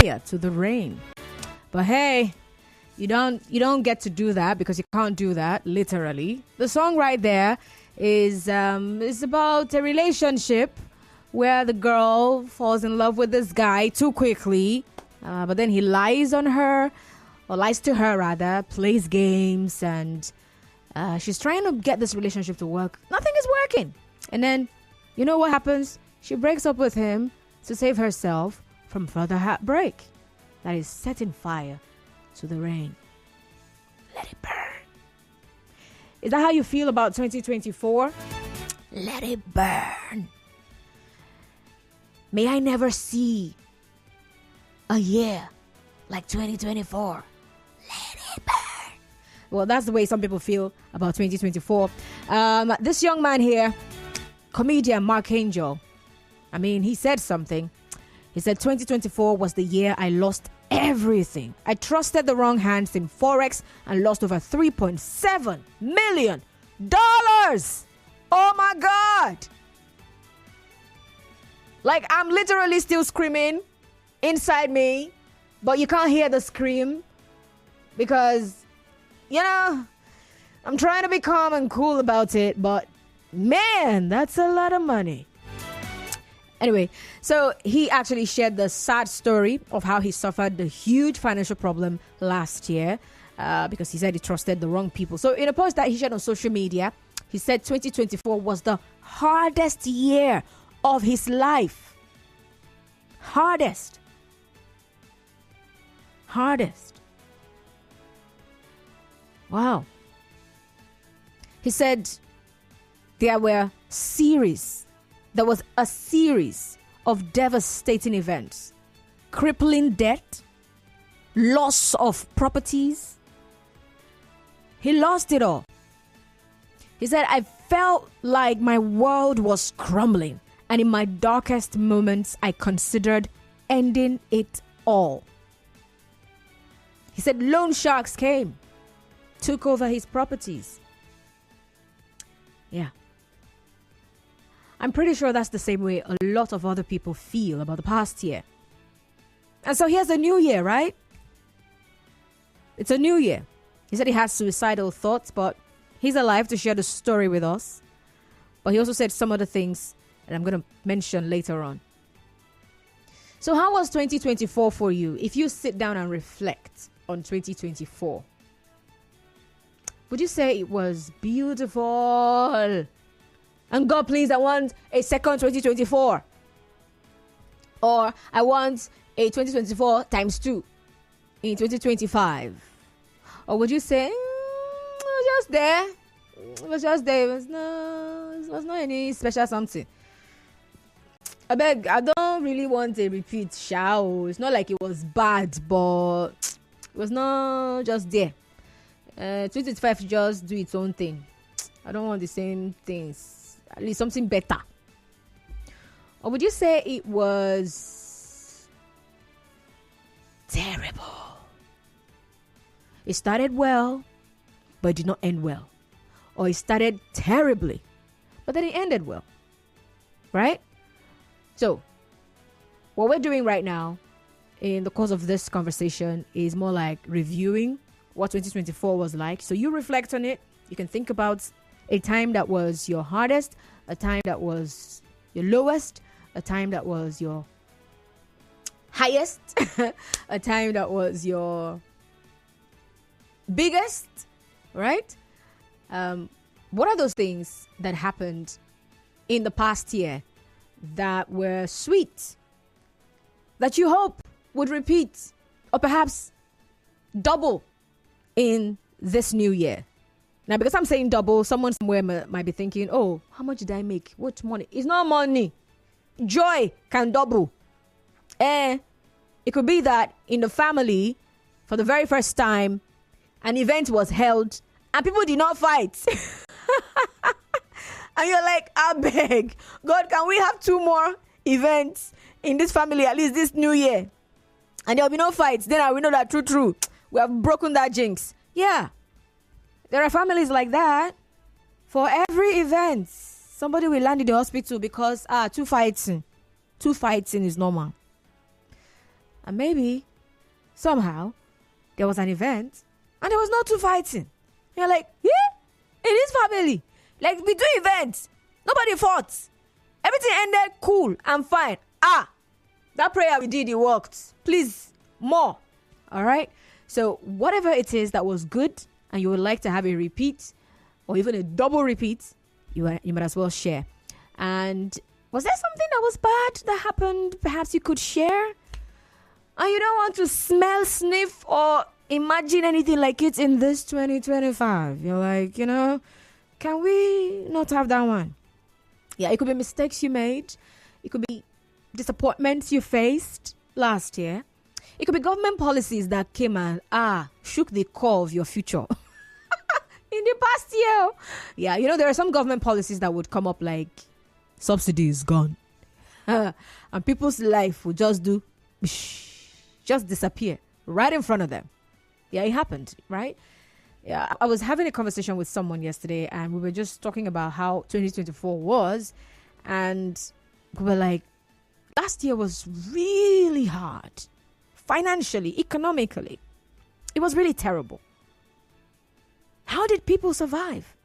fire to the rain. But hey, you don't get to do that because you can't do that literally. The song right there is about a relationship where the girl falls in love with this guy too quickly, but then he lies to her rather, plays games, and she's trying to get this relationship to work. Nothing is working. And then, you know what happens? She breaks up with him to save herself from further heartbreak. That is setting fire to the rain. Let it burn. Is that how you feel about 2024? Let it burn. May I never see a year like 2024. Let it burn. Well, that's the way some people feel about 2024. This young man here, comedian Mark Angel, he said something. He said 2024 was the year I lost everything. I trusted the wrong hands in Forex and lost over $3.7 million. Oh my God. Like, I'm literally still screaming inside me, but you can't hear the scream because, I'm trying to be calm and cool about it, but man, that's a lot of money. Anyway, so he actually shared the sad story of how he suffered the huge financial problem last year because he said he trusted the wrong people. So in a post that he shared on social media, he said 2024 was the hardest year of his life. Hardest. Wow. He said there was a series of devastating events, crippling debt, loss of properties. He lost it all. He said, I felt like my world was crumbling, and in my darkest moments, I considered ending it all. He said loan sharks came, took over his properties. Yeah. I'm pretty sure that's the same way a lot of other people feel about the past year. And so here's a new year, right? It's a new year. He said he has suicidal thoughts, but he's alive to share the story with us. But he also said some other things that I'm going to mention later on. So how was 2024 for you? If you sit down and reflect on 2024, would you say it was beautiful? And God, please, I want a second 2024. Or I want a 2024 times 2 in 2025. Or would you say, it was just there. It was just there. It was not any special something. I beg, I don't really want a repeat show. It's not like it was bad, but it was not just there. 2025 just do its own thing. I don't want the same things. At least something better. Or would you say it was terrible? It started well, but it did not end well. Or it started terribly, but then it ended well. Right? So, what we're doing right now in the course of this conversation is more like reviewing what 2024 was like. So you reflect on it. You can think about a time that was your hardest, a time that was your lowest, a time that was your highest, a time that was your biggest, right? What are those things that happened in the past year that were sweet, that you hope would repeat, or perhaps double in this new year? Now, because I'm saying double, someone somewhere might be thinking, oh, how much did I make? What money? It's not money. Joy can double. It could be that in the family, for the very first time, an event was held and people did not fight. And you're like, I beg, God, can we have 2 more events in this family, at least this new year? And there will be no fights. Then we know that true, we have broken that jinx. Yeah. There are families like that. For every event, somebody will land in the hospital because 2 fighting is normal. And maybe, somehow, there was an event and there was no two fighting. You're like, yeah, it is family. Like, we do events. Nobody fought. Everything ended cool and fine. That prayer we did, it worked. Please, more. All right? So, whatever it is that was good and you would like to have a repeat or even a double repeat, you might as well share. And was there something that was bad that happened? Perhaps you could share? And you don't want to smell, sniff, or imagine anything like it in this 2025. You're like, can we not have that one? Yeah, it could be mistakes you made. It could be disappointments you faced last year. It could be government policies that came and shook the core of your future in the past year. Yeah, there are some government policies that would come up like subsidies gone. And people's life would just disappear right in front of them. Yeah, it happened, right? Yeah, I was having a conversation with someone yesterday and we were just talking about how 2024 was. And we were like, last year was really hard. Financially, economically. It was really terrible. How did people survive?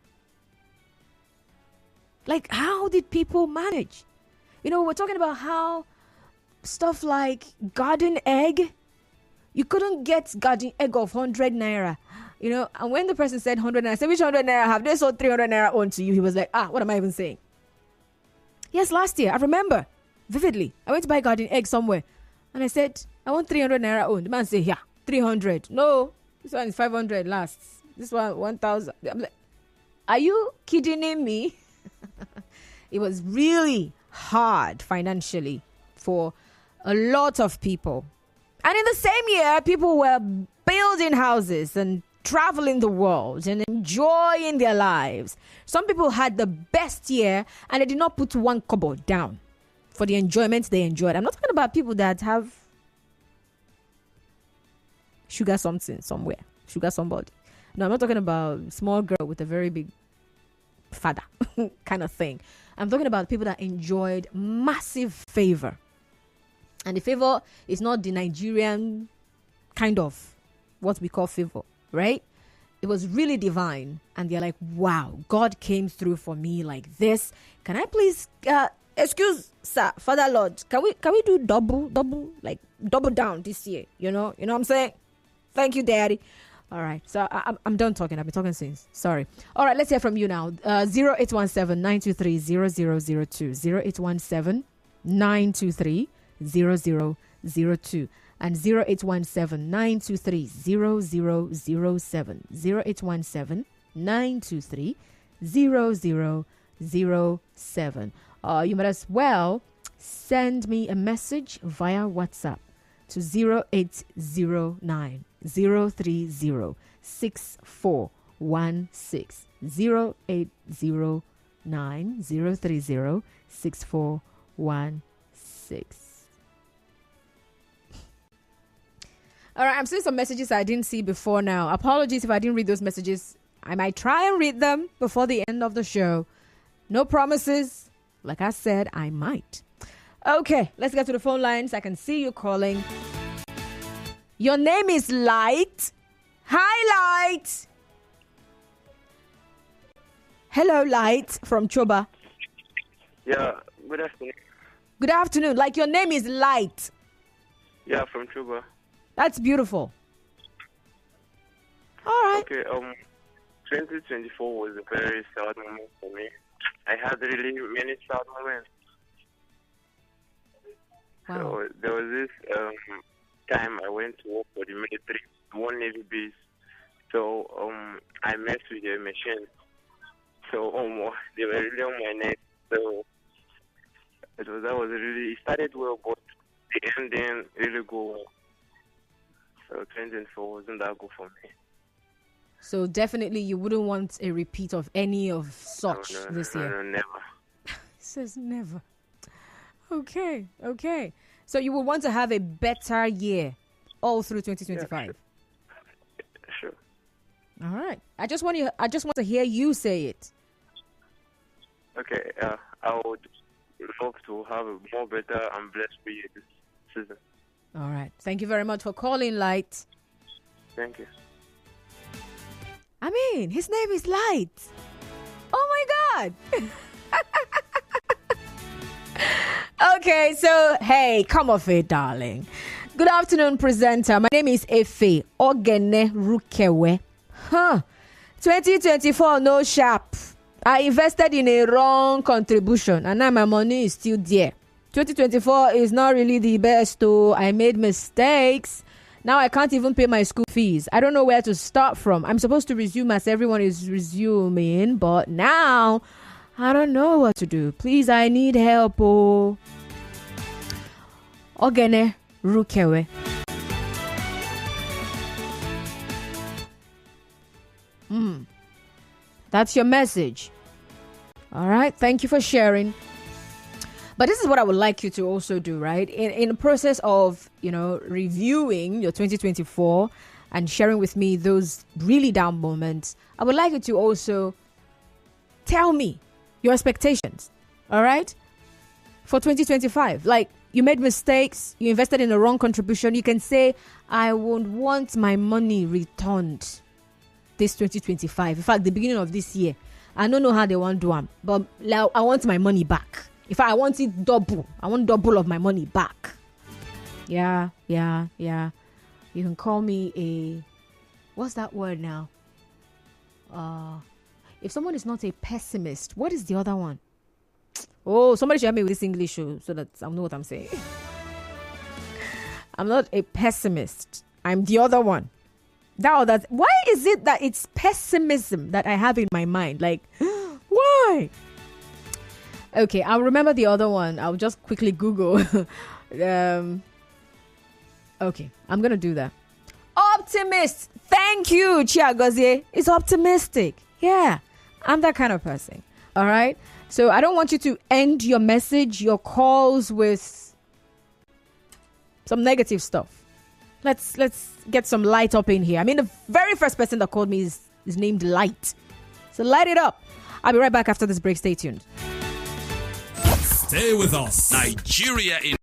Like, how did people manage? We're talking about how stuff like garden egg, you couldn't get garden egg of 100 naira. And when the person said 100 naira, I said, which 100 naira have they sold 300 naira on to you? He was like, what am I even saying? Yes, last year, I remember vividly. I went to buy garden egg somewhere. And I said, I want 300 naira on. The man said, 300. No, this one is 500 lasts. This one, 1,000. I'm like, are you kidding me? It was really hard financially for a lot of people. And in the same year, people were building houses and traveling the world and enjoying their lives. Some people had the best year and they did not put one kobo down for the enjoyment they enjoyed. I'm not talking about people that have sugar something somewhere, sugar somebody. No, I'm not talking about small girl with a very big father kind of thing. I'm talking about people that enjoyed massive favor. And the favor is not the Nigerian kind of what we call favor, right? It was really divine. And they're like, wow, God came through for me like this. Can I please, excuse, sir, Father Lord, can we do double down this year? You know what I'm saying? Thank you, Daddy. All right. So I'm done talking. I've been talking since. Sorry. All right. Let's hear from you now. 0817-923-0002. 0817-923-0002. And 0817-923-0007. 0817-923-0007. You might as well send me a message via WhatsApp to 0809 030 6416. 0809 030 6416. All right, I'm seeing some messages I didn't see before now. Apologies if I didn't read those messages. I might try and read them before the end of the show. No promises. Like I said, I might. Okay, let's get to the phone lines. I can see you calling. Your name is Light. Hi, Light. Hello, Light from Choba. Yeah, good afternoon. Good afternoon. Like, your name is Light. Yeah, from Choba. That's beautiful. All right. Okay, 2024 was a very sad moment for me. I had really many sad moments. Wow. So there was this time I went to work for the military, one Navy base. So I messed with their machine. So they were really on my neck. So it started well, but the end didn't really go well. So 2024 wasn't that good for me. So definitely you wouldn't want a repeat of any of such this year. No, never. He says never. Okay. So you would want to have a better year all through 2025. Yeah, sure. All right. I just want to hear you say it. Okay. I would love to have a more better and blessed year this season. All right. Thank you very much for calling, Light. Thank you. I mean, his name is Light. Oh my God. Okay, so hey, come off it, darling. Good afternoon, presenter. My name is Efe Ogene Rukewe. 2024, no sharp. I invested in a wrong contribution and now my money is still there. 2024 is not really the best, though. I made mistakes. Now I can't even pay my school fees. I don't know where to start from. I'm supposed to resume as everyone is resuming, but now I don't know what to do. Please, I need help. Oh. Ogene Rukewe. That's your message. All right. Thank you for sharing. But this is what I would like you to also do, right? In the process of, reviewing your 2024 and sharing with me those really down moments, I would like you to also tell me your expectations, all right? For 2025. Like, you made mistakes, you invested in a wrong contribution. You can say, I would want my money returned this 2025. In fact, the beginning of this year, I don't know how they want to do them, but I want my money back. If I want it double, I want double of my money back. Yeah. You can call me what's that word now? If someone is not a pessimist, what is the other one? Oh, somebody should help me with this English show so that I know what I'm saying. I'm not a pessimist. I'm the other one. Why is it that it's pessimism that I have in my mind? Like, why? Okay, I'll remember the other one. I'll just quickly Google. Okay, I'm going to do that. Optimist. Thank you, Chiagozie. It's optimistic. Yeah, I'm that kind of person. All right? So I don't want you to end your message, your calls with some negative stuff. Let's get some light up in here. I mean, the very first person that called me is named Light. So light it up. I'll be right back after this break. Stay tuned. Stay with us. Nigeria in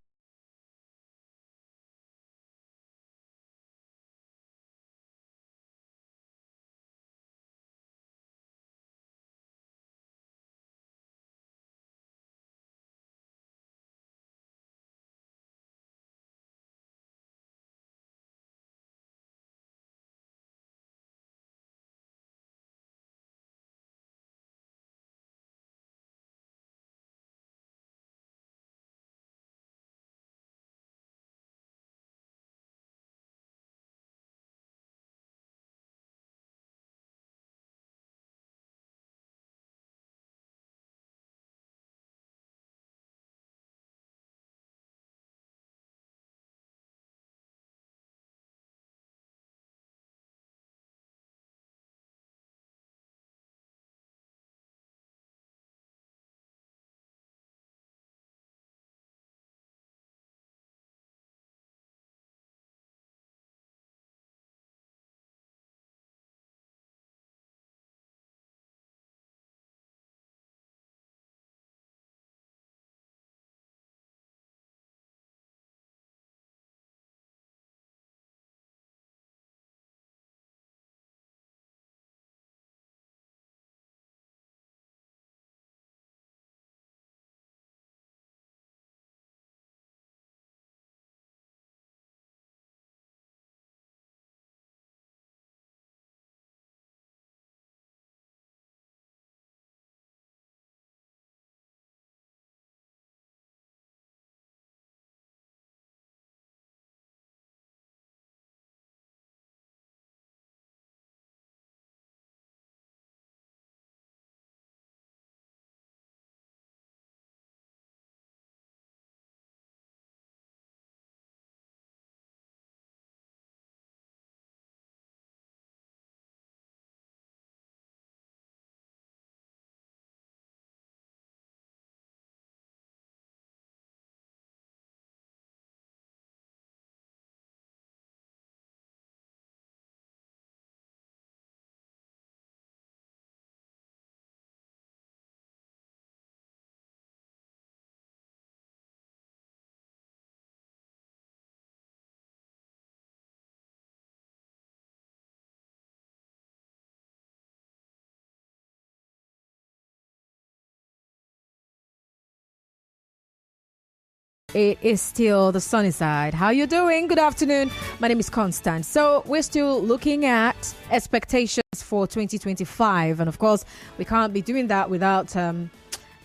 It is still the sunny side. How you doing? Good afternoon. My name is Constance. So we're still looking at expectations for 2025. And of course, we can't be doing that without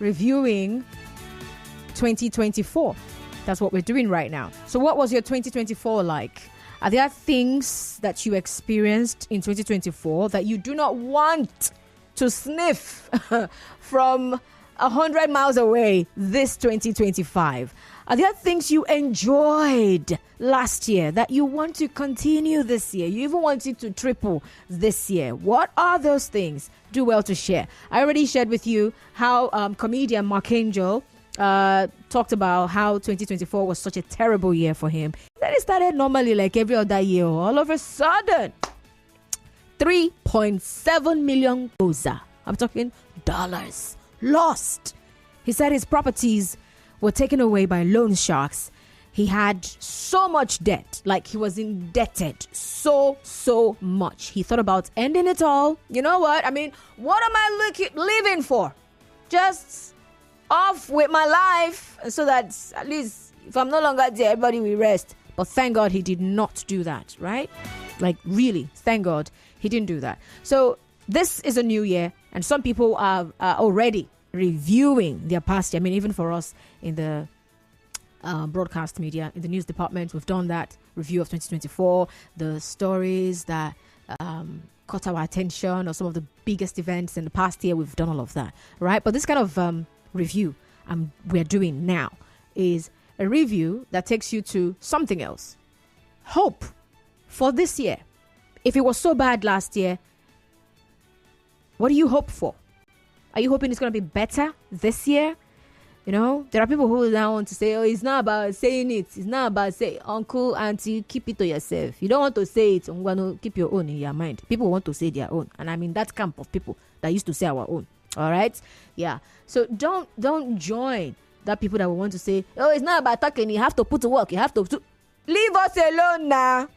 reviewing 2024. That's what we're doing right now. So what was your 2024 like? Are there things that you experienced in 2024 that you do not want to sniff from 100 miles away this 2025? Are there things you enjoyed last year that you want to continue this year? You even want it to triple this year. What are those things? Do well to share. I already shared with you how comedian Mark Angel talked about how 2024 was such a terrible year for him. Then it started normally like every other year. All of a sudden, 3.7 million goza. I'm talking dollars lost. He said his properties were taken away by loan sharks. He had so much debt, like he was indebted so much. He thought about ending it all. You know what? I mean, what am I living for? Just off with my life so that at least if I'm no longer there, everybody will rest. But thank God he did not do that, right? Like really, thank God he didn't do that. So this is a new year and some people are already reviewing their past year. I mean, even for us in the broadcast media, in the news department, we've done that review of 2024, the stories that caught our attention or some of the biggest events in the past year. We've done all of that, right? But this kind of review we're doing now is a review that takes you to something else. Hope for this year. If it was so bad last year, what do you hope for? Are you hoping it's going to be better this year? You know, there are people who now want to say, oh, it's not about saying it. It's not about saying, uncle, auntie, keep it to yourself. You don't want to say it. I'm going to keep your own in your mind. People want to say their own. And I'm in that camp of people that used to say our own. All right? Yeah. So don't join that people that will want to say, oh, it's not about talking. You have to put to work. You have to leave us alone now.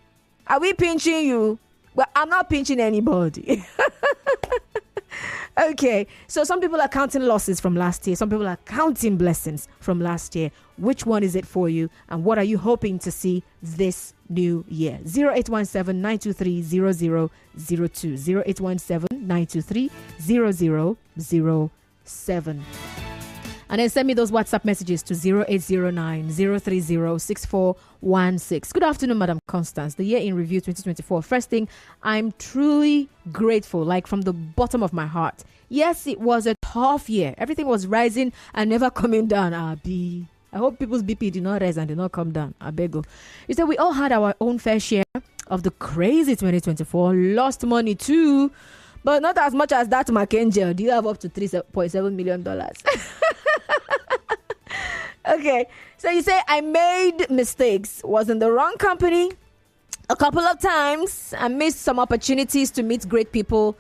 Are we pinching you? Well, I'm not pinching anybody. Okay, so some people are counting losses from last year. Some people are counting blessings from last year. Which one is it for you? And what are you hoping to see this new year? 0817-923-0002. 0817-923-0007. And then send me those WhatsApp messages to 0809-030-6416. Good afternoon, Madam Constance. The year in review 2024. First thing, I'm truly grateful, like from the bottom of my heart. Yes, it was a tough year. Everything was rising and never coming down. I hope people's BP did not rise and did not come down. I beg you. You said we all had our own fair share of the crazy 2024. Lost money too. But not as much as that Mark Angel. Do you have up to $3.7 million? Okay, so you say I made mistakes, was in the wrong company a couple of times, I missed some opportunities to meet great people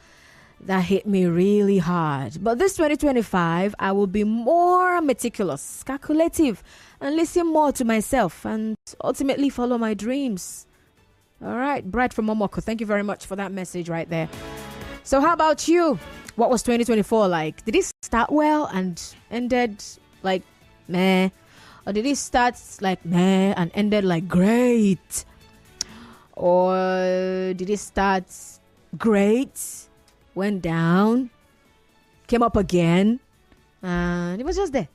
that hit me really hard. But this 2025, I will be more meticulous, calculative, and listen more to myself and ultimately follow my dreams. All right, Brad from Momoko, thank you very much for that message right there. So how about you? What was 2024 like? Did it start well and ended like meh? Or did it start like meh and ended like great? Or did it start great, went down, came up again, and it was just there?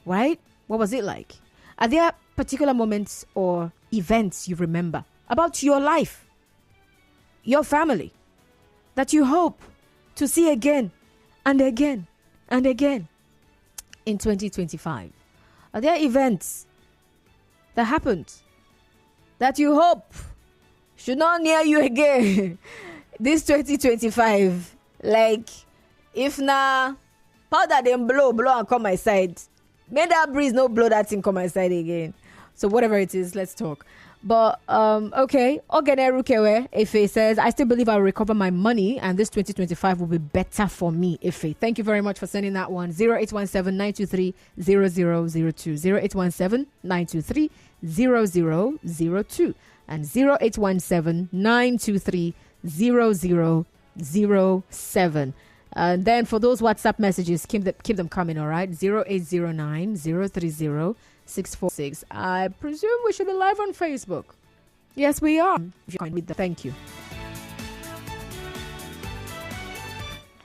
Right? What was it like? Are there particular moments or events you remember about your life, your family, that you hope to see again and again and again in 2025? Are there events that happened that you hope should not near you again this 2025? Like, if na powder them blow and come my side, may that breeze no blow that thing come my side again. So whatever it is, let's talk. But okay, Ogene Rukewe Efe says, I still believe I'll recover my money and this 2025 will be better for me. Efe, thank you very much for sending that one. 0817-923-0002. 0817-923-0002 and 0817-923-0007. And then for those WhatsApp messages, keep them coming, all right? 0809-030-6416. 646. I presume we should be live on Facebook. Yes, we are. If you can read that, thank you.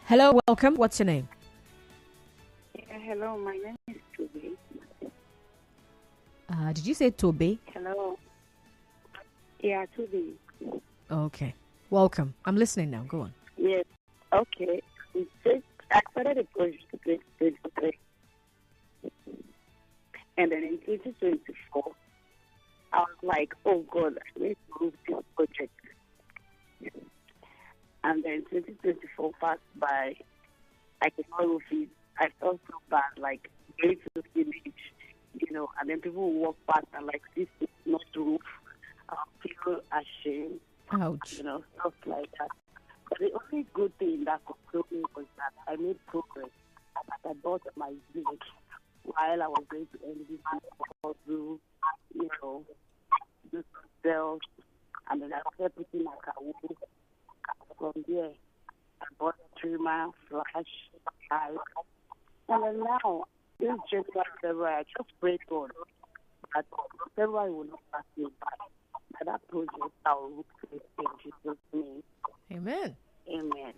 Hello, welcome. What's your name? Yeah, hello, my name is Toby. Did you say Toby? Hello. Yeah, Toby. Okay. Welcome. I'm listening now. Go on. Yes. Okay. I started a project in 2023. And then in 2024, I was like, oh God, I need to move this project. And then 2024 passed by. I could not move it. I felt so bad, like going to the village, and then people will walk past and like, this is not roof. I feel ashamed. Ouch. Stuff like that. But the only good thing that could help me was that I made progress. That I bought my village while I was going to end this do cells, and then I started putting like a wood. From there, I bought trimmer, flash, pipe, and then now, this is just like February. I just pray God that February will not pass me by. That project I will look to in Jesus' name. Amen. Amen.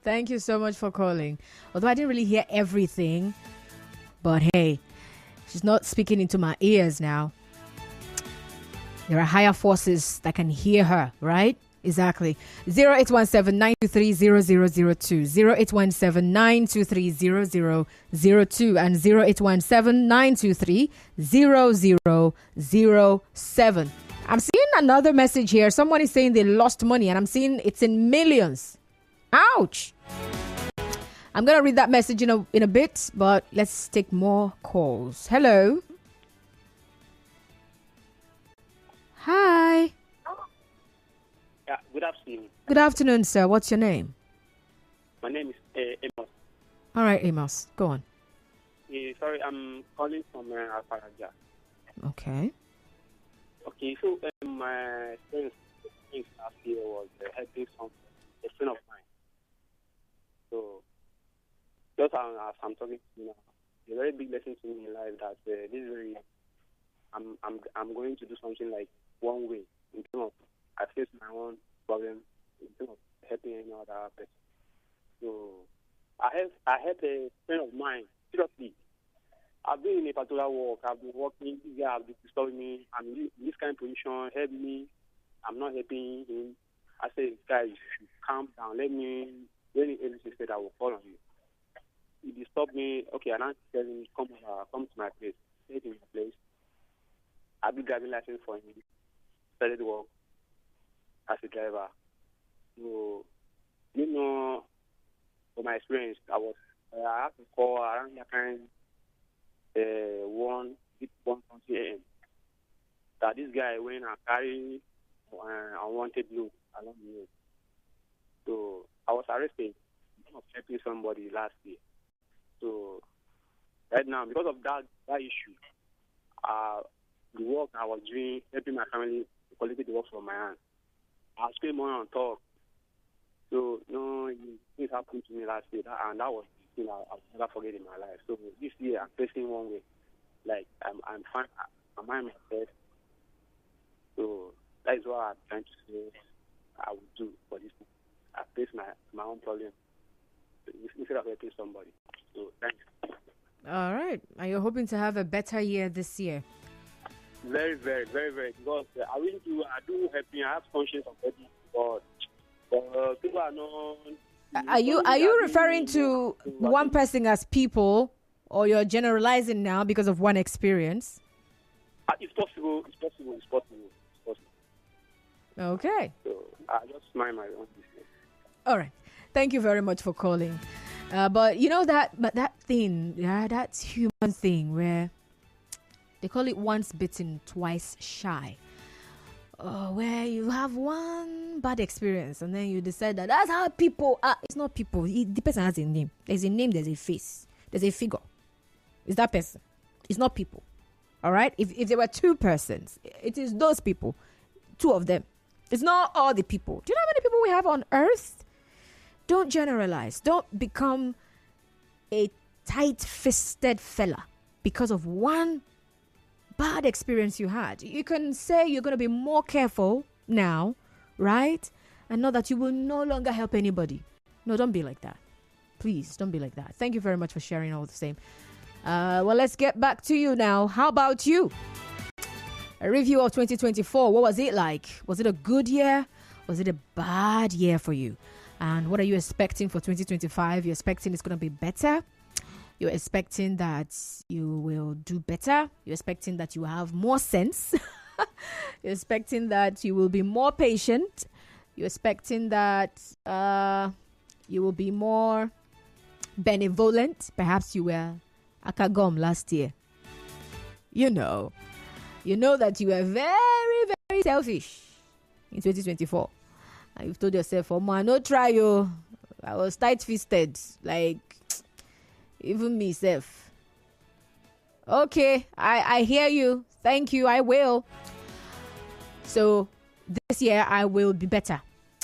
Thank you so much for calling. Although I didn't really hear everything, but hey, she's not speaking into my ears now. There are higher forces that can hear her, right? Exactly. 0817-923-0002, 0817-923-0002, and 0817-923-0007. I'm seeing another message here. Someone is saying they lost money, and I'm seeing it's in millions. Ouch. I'm going to read that message in a bit, but let's take more calls. Hello. Hi. Yeah, good afternoon. Good afternoon, sir. What's your name? My name is Amos. All right, Amos. Go on. Sorry, I'm calling from Aparaja. Okay. Okay, so my friend last year was helping a friend of mine. So, just as I'm talking to you now, a very big lesson to me in life that this is very. I'm going to do something like one way in terms of I face my own problem in terms of helping any other person. So I help a friend of mine seriously. I've been in a particular work. I've been working. This guy has been disturbing me. I'm in this kind of position. Help me. I'm not helping him. I said, guys, you should calm down. Let me. When everything said, I will call on you. He disturbed me. Okay, and I tell him, come to my place. Take him to my place. I'll be driving license for him. Started work as a driver. So, from my experience, I had to call around that time 1:20 a.m. That this guy went and carried unwanted load along the road. So I was arrested for helping somebody last year. So right now, because of that issue, the work I was doing, helping my family, quality the work from my hand, I spent more on top. So things happened to me last year, and that was the thing I'll never forget in my life. So this year I'm facing one way, like I'm fine, I'm myself. So that is what I'm trying to say I will do for this. I face my own problem instead of helping somebody. So thanks. All right. Are you hoping to have a better year this year? Very, very, very, very. Because I do helping. I have conscience of helping, but people are not. Are you referring to one person as people, or you're generalizing now because of one experience? It's possible. It's possible. It's possible. It's possible. Okay. So I just mind my own business. All right. Thank you very much for calling. But that thing, that human thing where they call it once bitten, twice shy. Where you have one bad experience and then you decide that's how people are. It's not people. The person has a name. There's a name, there's a face, there's a figure. It's that person. It's not people. All right? If there were two persons, it is those people. Two of them. It's not all the people. Do you know how many people we have on earth? Don't generalize. Don't become a tight-fisted fella because of one bad experience you had. You can say you're going to be more careful now, right? And know that you will no longer help anybody. No, don't be like that. Please, don't be like that. Thank you very much for sharing all the same. Well, let's get back to you now. How about you? A review of 2024. What was it like? Was it a good year? Was it a bad year for you? And what are you expecting for 2025? You're expecting it's going to be better? You're expecting that you will do better? You're expecting that you have more sense? You're expecting that you will be more patient? You're expecting that you will be more benevolent? Perhaps you were akagom last year. You know that you were very, very selfish in 2024. And you've told yourself, oh man, no try you. I was tight-fisted. Like, even myself. Okay, I hear you. Thank you, I will. So, this year, I will be better.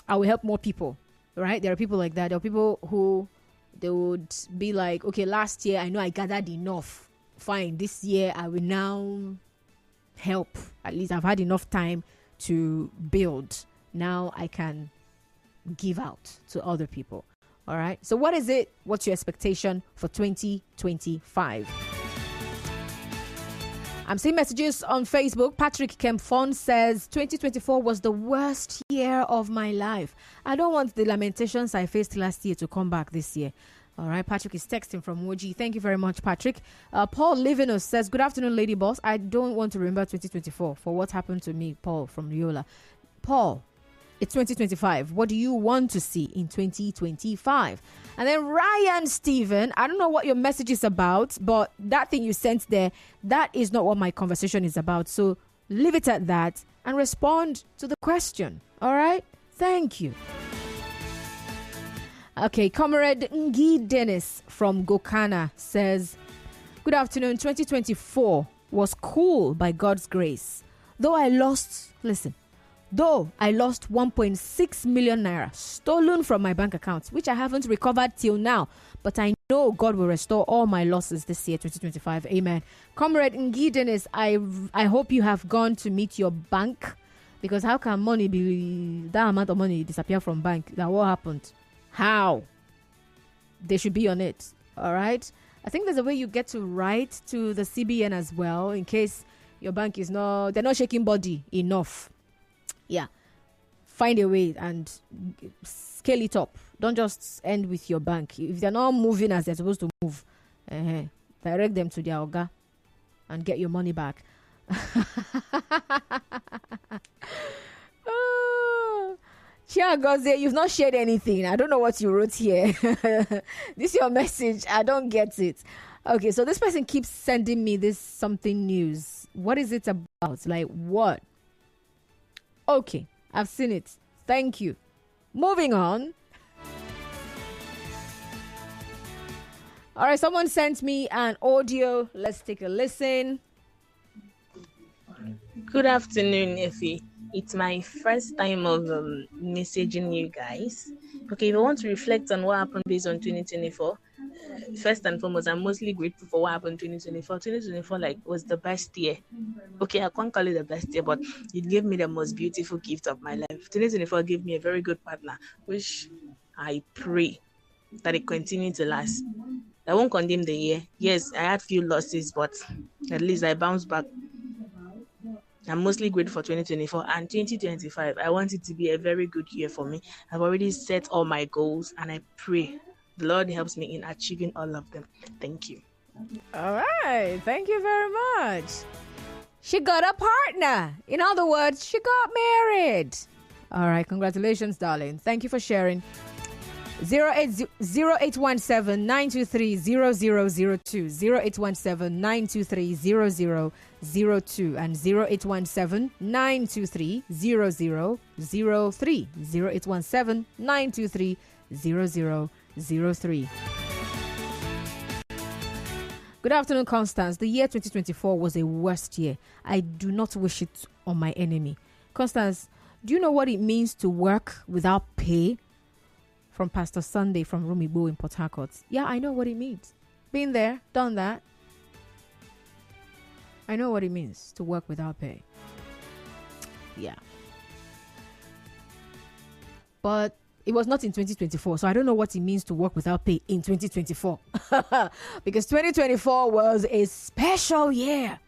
I will help more people, right? There are people like that. There are people who, they would be like, okay, last year, I know I gathered enough. Fine, this year, I will now help. At least I've had enough time to build. Now I can give out to other people. All right. So what is it? What's your expectation for 2025? I'm seeing messages on Facebook. Patrick Kempfon says 2024 was the worst year of my life. I don't want the lamentations I faced last year to come back this year. All right. Patrick is texting from Woji. Thank you very much, Patrick. Paul Livinus says, good afternoon, Lady Boss. I don't want to remember 2024 for what happened to me, Paul from Riola. Paul, it's 2025. What do you want to see in 2025? And then Ryan Stephen, I don't know what your message is about, but that thing you sent there, that is not what my conversation is about. So leave it at that and respond to the question. All right? Thank you. Okay, Comrade Ngi Dennis from Gokana says, good afternoon. 2024 was cool by God's grace. Though I lost 1.6 million naira stolen from my bank account, which I haven't recovered till now. But I know God will restore all my losses this year, 2025. Amen. Comrade Ngi Dennis, I hope you have gone to meet your bank, because how can money be, that amount of money disappear from bank? That what happened? How? They should be on it. All right. I think there's a way you get to write to the CBN as well, in case your bank they're not shaking body enough. Yeah, find a way and scale it up. Don't just end with your bank. If they're not moving as they're supposed to move, direct them to their Oga and get your money back. Chiagoze, you've not shared anything. I don't know what you wrote here. This is your message. I don't get it. Okay, so this person keeps sending me this something news. What is it about? Like what? Okay, I've seen it. Thank you. Moving on. All right, someone sent me an audio. Let's take a listen. Good afternoon, Effie. It's my first time of messaging you guys. Okay, if I want to reflect on what happened based on 2024, first and foremost, I'm mostly grateful for what happened in 2024. 2024 was the best year. Okay, I can't call it the best year, but it gave me the most beautiful gift of my life. 2024 gave me a very good partner, which I pray that it continue to last. I won't condemn the year. Yes, I had few losses, but at least I bounced back. I'm mostly grateful for 2024 and 2025. I want it to be a very good year for me. I've already set all my goals and I pray the Lord helps me in achieving all of them. Thank you. All right. Thank you very much. She got a partner. In other words, she got married. All right. Congratulations, darling. Thank you for sharing. 0817 923 0002 0817 923 0002 and 0817 923 0003 0817 923 0003. Good afternoon, Constance. The year 2024 was a worst year. I do not wish it on my enemy. Constance, do you know what it means to work without pay? From Pastor Sunday from Rumibo in Port Harcourt. Yeah, I know what it means. Been there, done that. I know what it means to work without pay. Yeah. But it was not in 2024, so I don't know what it means to work without pay in 2024. Because 2024 was a special year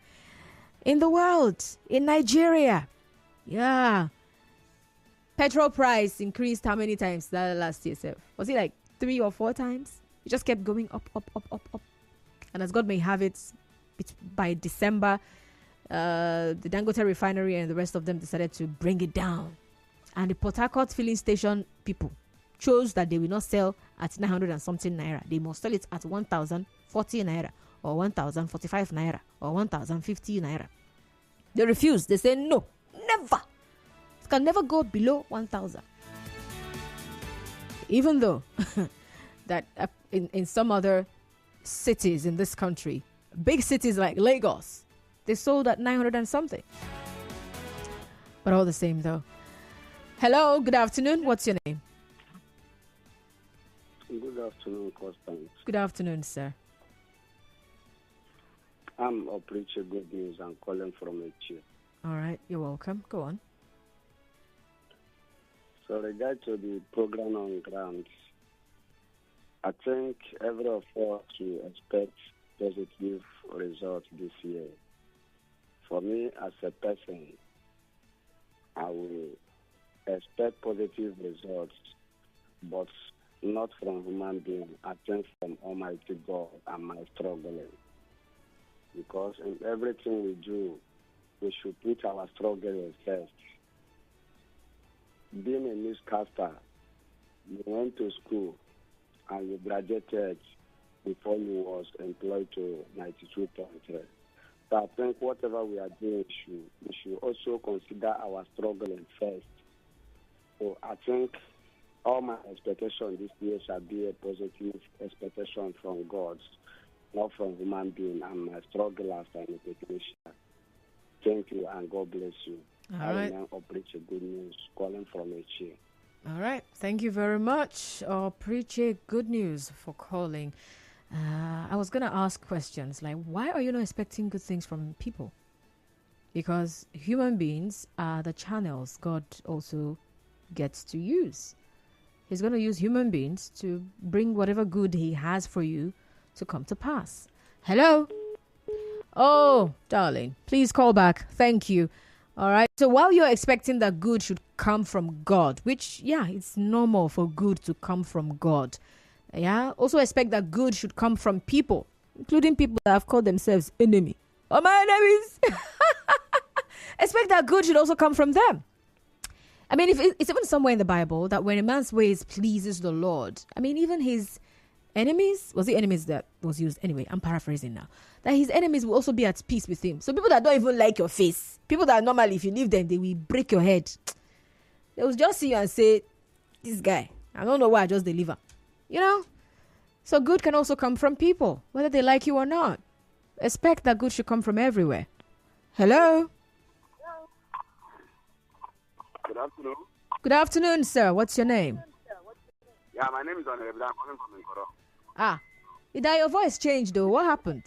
in the world, in Nigeria. Yeah. Petrol price increased how many times that last year, sir? Was it like 3 or 4 times? It just kept going up. And as God may have it, by December, the Dangote refinery and the rest of them decided to bring it down. And the Port Harcourt filling station people chose that they will not sell at 900 and something naira. They must sell it at 1,040 naira or 1,045 naira or 1,050 naira. They refused. They said no, never. It can never go below 1,000. Even though that in some other cities in this country, big cities like Lagos, they sold at 900 and something. But all the same though. Hello, good afternoon. What's your name? Good afternoon, Constance. Good afternoon, sir. I'm a preacher. Good news. I'm calling from Echi. All right, you're welcome. Go on. So, regard to the program on grants, I think every of us will expect positive results this year. For me, as a person, I will expect positive results, but not from human being. I think from Almighty God and my struggling. Because in everything we do, we should put our struggling first. Being a newscaster, you went to school and you graduated before you was employed to 92.3. So I think whatever we are doing, we should also consider our struggling first. So I think all my expectation this year shall be a positive expectation from God, not from human being and my struggle as an technician. Thank you and God bless you. All right. I preach a good news calling from Echi. All right. Thank you very much. Preacher, good news for calling. I was going to ask questions like, why are you not expecting good things from people? Because human beings are the channels God also gets to use. He's going to use human beings to bring whatever good he has for you to come to pass. Hello? Oh, darling, please call back. Thank you. All right. So while you're expecting that good should come from God, which, yeah, it's normal for good to come from God. Yeah. Also expect that good should come from people, including people that have called themselves enemy. Oh, my enemies. Expect that good should also come from them. I mean, if it's even somewhere in the Bible that when a man's ways pleases the Lord, I mean, even his enemies, was it enemies that was used? Anyway, I'm paraphrasing now. That his enemies will also be at peace with him. So people that don't even like your face, people that normally, if you leave them, they will break your head. They will just see you and say, this guy, I don't know why I just deliver. You know? So good can also come from people, whether they like you or not. Expect that good should come from everywhere. Hello? Good afternoon. Good afternoon, sir. What's your name? Yeah, my name is Honorable. I'm calling from Nkoro. Ah, Ida, your voice changed though. What happened?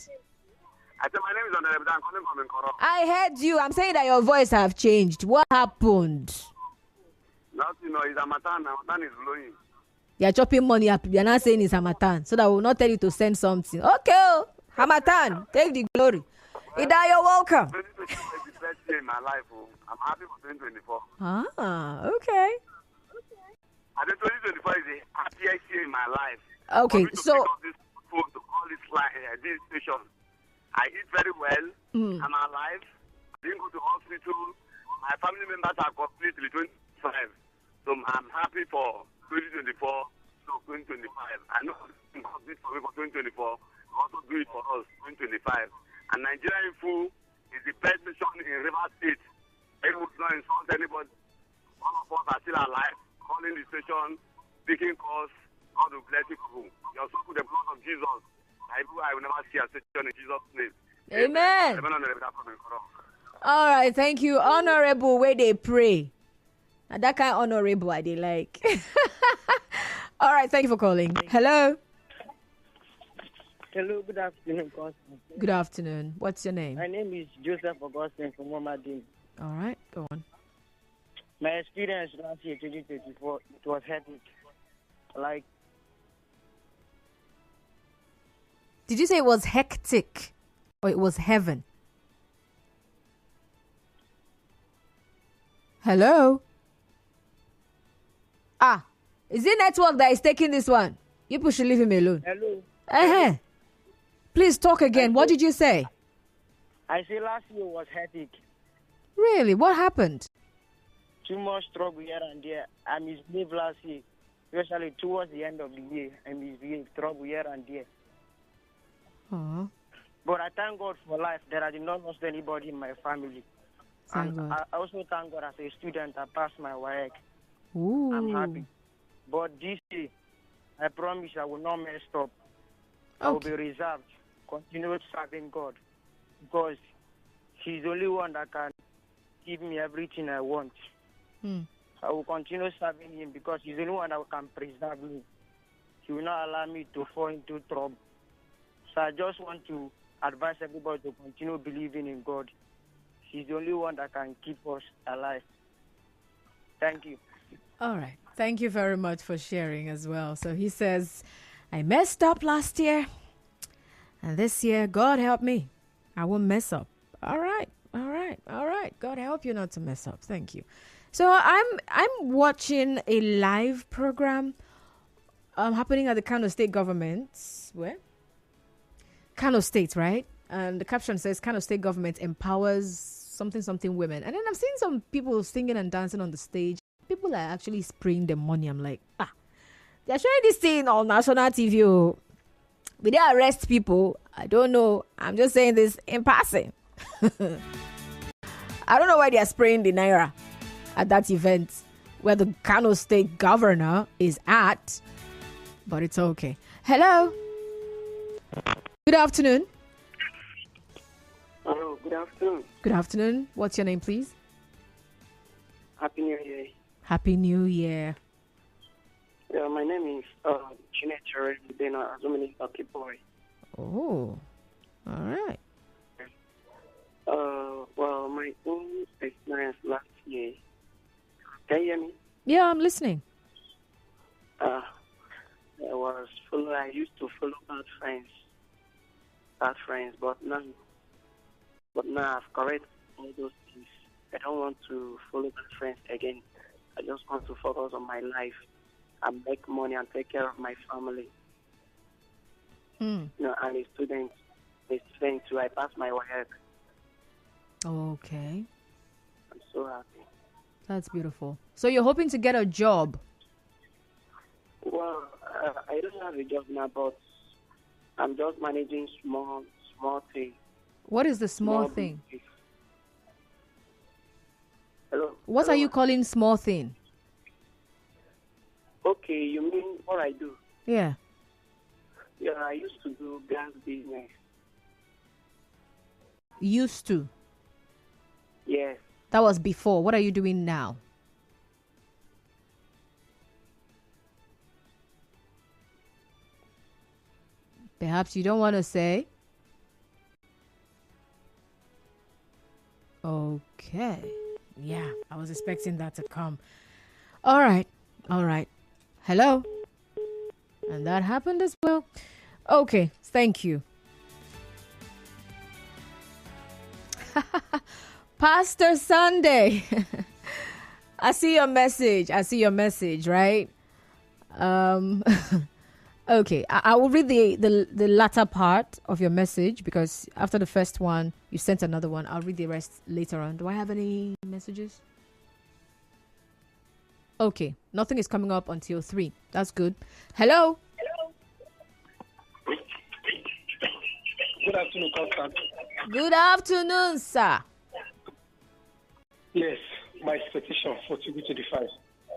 I said my name is Honorable. I'm calling from Nkoro. I heard you. I'm saying that your voice have changed. What happened? Nothing, it's Hamatan. Hamatan is blowing. You're chopping money up. You're not saying it's Hamatan. So that will not tell you to send something. Okay, Hamatan, take the glory. Ida, you're welcome. 2024 is the best year in my life. I'm happy for 2024. Ah, okay. I think 2024 is the happiest year in my life. Okay, for me to so... pick up this phone to call this line, this station. I eat very well. I'm alive. I didn't go to hospital. My family members are completely 25. So I'm happy for 2024 to 2025. I know it's complete for me for 2024. Also do it for us 2025. And Nigerian Info is the best station in River State. It would not insult anybody. All of us are still alive, calling the station, speaking calls. God will bless you people. You also put the blood of Jesus. I will never see a station in Jesus' name. Amen. All right, thank you. Honorable, where they pray. And that kind of honorable I they like. All right, thank you for calling. Hello. Hello, good afternoon, Constance. Good afternoon. What's your name? My name is Joseph Augustine from Momadine. All right, go on. My experience last year, 2024, it was hectic. Like, Did you say it was hectic or it was heaven? Hello? Ah, is it network that is taking this one? You people should leave him alone. hello. Uh-huh. Please talk again. What did you say? I say last year was hectic. Really? What happened? Too much trouble here and there. I misbehaved last year, especially towards the end of the year. I misbehaved, trouble here and there. Oh, But I thank God for life that I did not lose anybody in my family. thank And God. I also thank God as a student I passed my WAEC. Ooh. I'm happy. But this year, I promise I will not mess up. I will be Okay. reserved, continue serving God, because He's the only one that can give me everything I want. Hmm. I will continue serving Him because He's the only one that can preserve me. He will not allow me to fall into trouble. So I just want to advise everybody to continue believing in God. He's the only one that can keep us alive. Thank you. All right. Thank you very much for sharing as well. So he says, I messed up last year. And this year, God help me. I won't mess up. All right. All right. All right. God help you not to mess up. Thank you. So I'm watching a live program happening at the Kano State government. Where? Kano State, right? And the caption says Kano State government empowers something women. And then I'm seeing some people singing and dancing on the stage. People are actually spraying the money. I'm like, they're showing this thing on national TV. Oh. Will they arrest people? I don't know. I'm just saying this in passing. I don't know why they are spraying the naira at that event where the Kano State governor is at, but it's okay. Hello. Good afternoon. Hello, good afternoon. Good afternoon. What's your name, please? Happy New Year. Happy New Year. Yeah, my name is Jeanette Cherry Dena Azumini Boy. Oh, all right. Well, my own experience last year. Can you hear me? Yeah, I'm listening. I used to follow bad friends, but now I've corrected all those things. I don't want to follow bad friends again. I just want to focus on my life and make money and take care of my family. Hmm. You know, I'm a student too. I passed my WAEC. Okay. I'm so happy. That's beautiful. So you're hoping to get a job? Well, I don't have a job now, but I'm just managing small things. What is the small thing? business. Hello. What Hello? are you calling small thing? Okay, you mean what I do? Yeah. Yeah, I used to do gas business. Used to. Yes. That was before. What are you doing now? Perhaps you don't want to say. Okay. Yeah, I was expecting that to come. All right. All right. Hello. And that happened as well. Okay. Thank you. Pastor Sunday. I see your message, right? Okay, I will read the latter part of your message because after the first one, you sent another one. I'll read the rest later on. Do I have any messages? Okay, nothing is coming up until 3. That's good. Hello? Good afternoon, Constance. Good afternoon, sir. Yes, my expectation for 2025.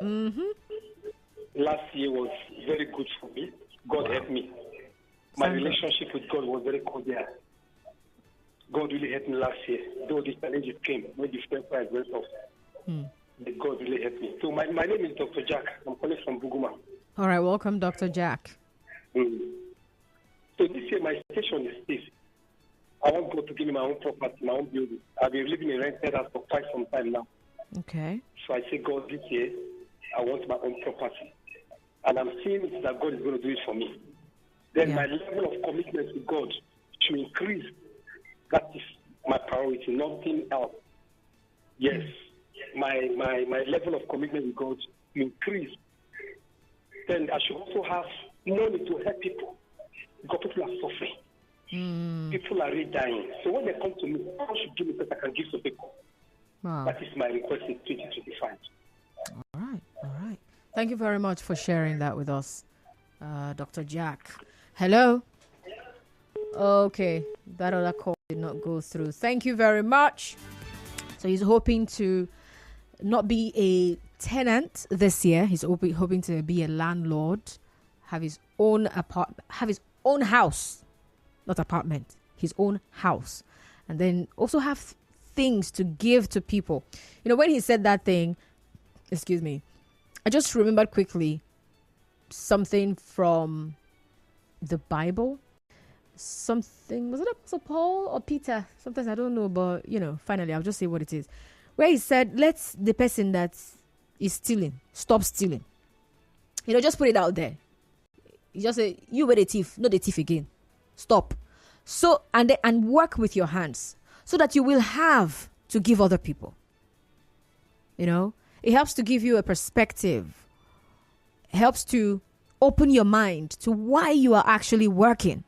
Mm-hmm. Last year was very good for me. God helped me. My relationship with God was very cordial. God really helped me last year. Though the challenges came, when the fuel price went up, but God really helped me. So my name is Dr. Jack. I'm calling from Buguma. All right, welcome, Dr. Jack. So this year, my station is this. I want God to give me my own property, my own building. I've been living in rented house for quite some time now. Okay. So I say, God, this year, I want my own property. And I'm seeing that God is going to do it for me. Then my level of commitment to God should increase. That is my priority, nothing else. Yes, my level of commitment with God will increase. Then I should also have money to help people. Because people are suffering. People are really dying. So when they come to me, I should give me that I can give to people. Wow. That is my request in 2025. All right. Thank you very much for sharing that with us, Dr. Jack. Hello? Okay, that other call did not go through. Thank you very much. So he's hoping to not be a tenant this year. He's hoping to be a landlord, have his own house, not apartment, his own house, and then also have things to give to people. You know, when he said that thing, excuse me, I just remembered quickly something from the Bible. Something, was it Apostle Paul or Peter? Sometimes I don't know, but finally I'll just say what it is. Where he said, let the person that is stealing stop stealing. Just put it out there. You just say, you were the thief, not the thief again. Stop. So and work with your hands so that you will have to give other people. It helps to give you a perspective. It helps to open your mind to why you are actually working.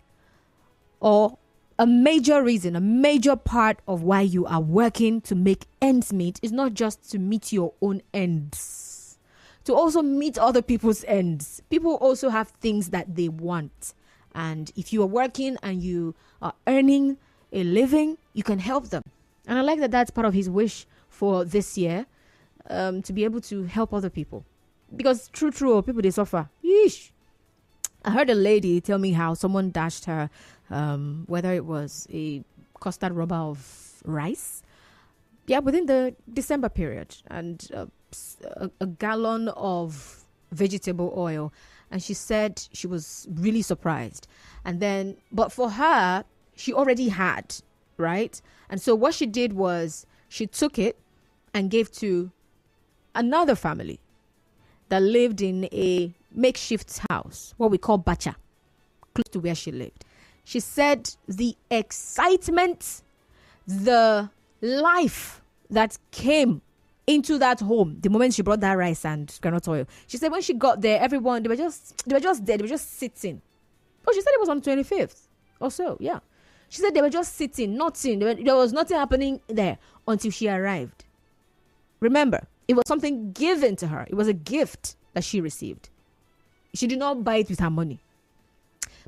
Or a major reason, a major part of why you are working to make ends meet is not just to meet your own ends, to also meet other people's ends. People also have things that they want. And if you are working and you are earning a living, you can help them. And I like that that's part of his wish for this year, to be able to help other people. Because true, people, they suffer. Yeesh. I heard a lady tell me how someone dashed her, whether it was a custard rubber of rice, within the December period, and a gallon of vegetable oil. And she said she was really surprised. And then, but for her, she already had, right? And so what she did was she took it and gave to another family that lived in a makeshift house, what we call bacha, close to where she lived. She said the excitement, the life that came into that home the moment she brought that rice and granite oil. She said when she got there, everyone, they were just there, they were just sitting. Oh, she said it was on the 25th or so, yeah. She said they were just sitting, nothing. There was nothing happening there until she arrived. Remember, it was something given to her. It was a gift that she received. She did not buy it with her money.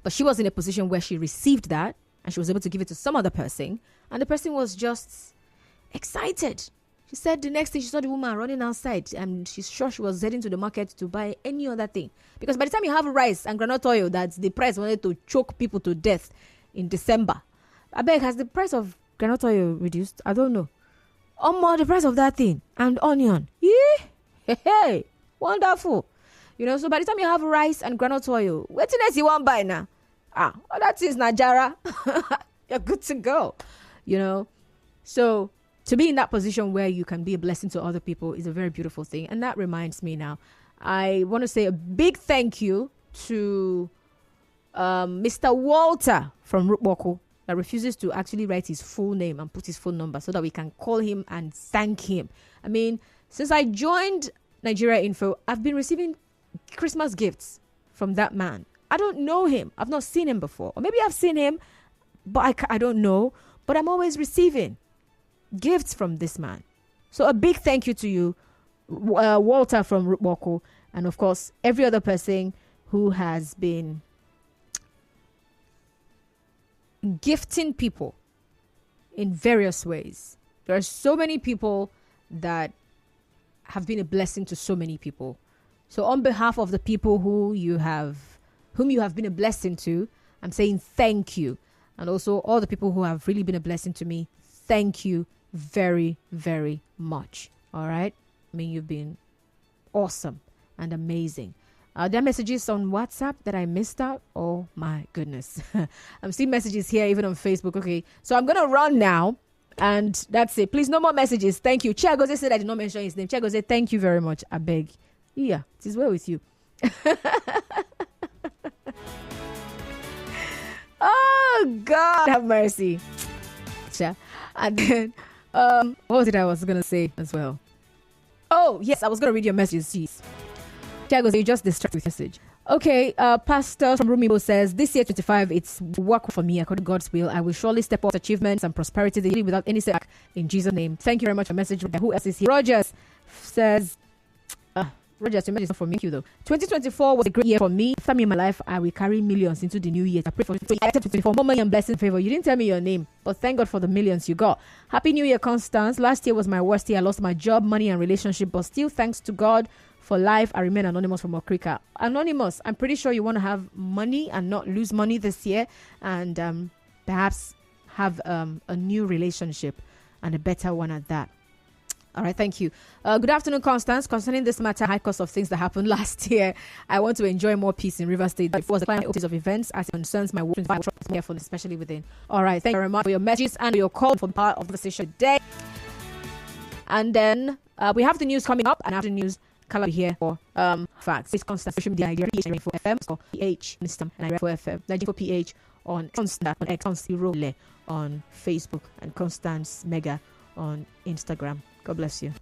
But she was in a position where she received that and she was able to give it to some other person. And the person was just excited. She said the next thing she saw the woman running outside and she's sure she was heading to the market to buy any other thing. Because by the time you have rice and granite oil, that's the price wanted to choke people to death in December. I beg, has the price of granite oil reduced? I don't know. The price of that thing and onion. Yeah. Hey, wonderful. So by the time you have rice and granite oil, what else you want buy now? That is Najara. You're good to go. So to be in that position where you can be a blessing to other people is a very beautiful thing. And that reminds me now, I want to say a big thank you to Mr. Walter from Rukboko that refuses to actually write his full name and put his phone number so that we can call him and thank him. I mean, since I joined Nigeria Info, I've been receiving Christmas gifts from that man. I don't know him. I've not seen him before. Or maybe I've seen him, but I don't know. But I'm always receiving gifts from this man. So a big thank you to you, Walter from Rukboko, and of course, every other person who has been gifting people in various ways. There are so many people that have been a blessing to so many people. So on behalf of the people whom you have been a blessing to, I'm saying thank you. And also all the people who have really been a blessing to me, thank you very, very much. All right? I mean, you've been awesome and amazing. Are there messages on WhatsApp that I missed out? Oh my goodness. I'm seeing messages here even on Facebook. Okay, so I'm going to run now. And that's it. Please, no more messages. Thank you. Chiagoze said I did not mention his name. Chiagoze, thank you very much. I beg. Yeah, it is well with you. Oh, God have mercy. And then, what did I was going to say as well? Oh, yes, I was going to read your messages. Jeez. Chiagoze, you just distracted with message. Okay, Pastor from Rumibo says, this year 25, it's work for me according to God's will. I will surely step up achievements and prosperity daily without any setback in Jesus' name. Thank you very much for your message. Who else is here? Rogers says, Rogers, your message is not for me. Thank you though. 2024 was a great year for me. After me in my life, I will carry millions into the new year. I pray for 2024 more money and blessing favor. You didn't tell me your name, but thank God for the millions you got. Happy New Year, Constance. Last year was my worst year. I lost my job, money, and relationship, but still, thanks to God for life, I remain anonymous from Okrika. Anonymous, I'm pretty sure you want to have money and not lose money this year, and perhaps have a new relationship and a better one at that. All right, thank you. Good afternoon, Constance. Concerning this matter, high cost of things that happened last year, I want to enjoy more peace in River State. It was a climate of events as it concerns my work, especially within. All right, thank you very much for your messages and your call for the part of the session today. And then we have the news coming up, and after the news, Kala here for facts. It's Constance social media idea for FM or PH Instam and for FM 94 PH on Constance on X on Zero on Facebook and Constance Mega on Instagram. God bless you.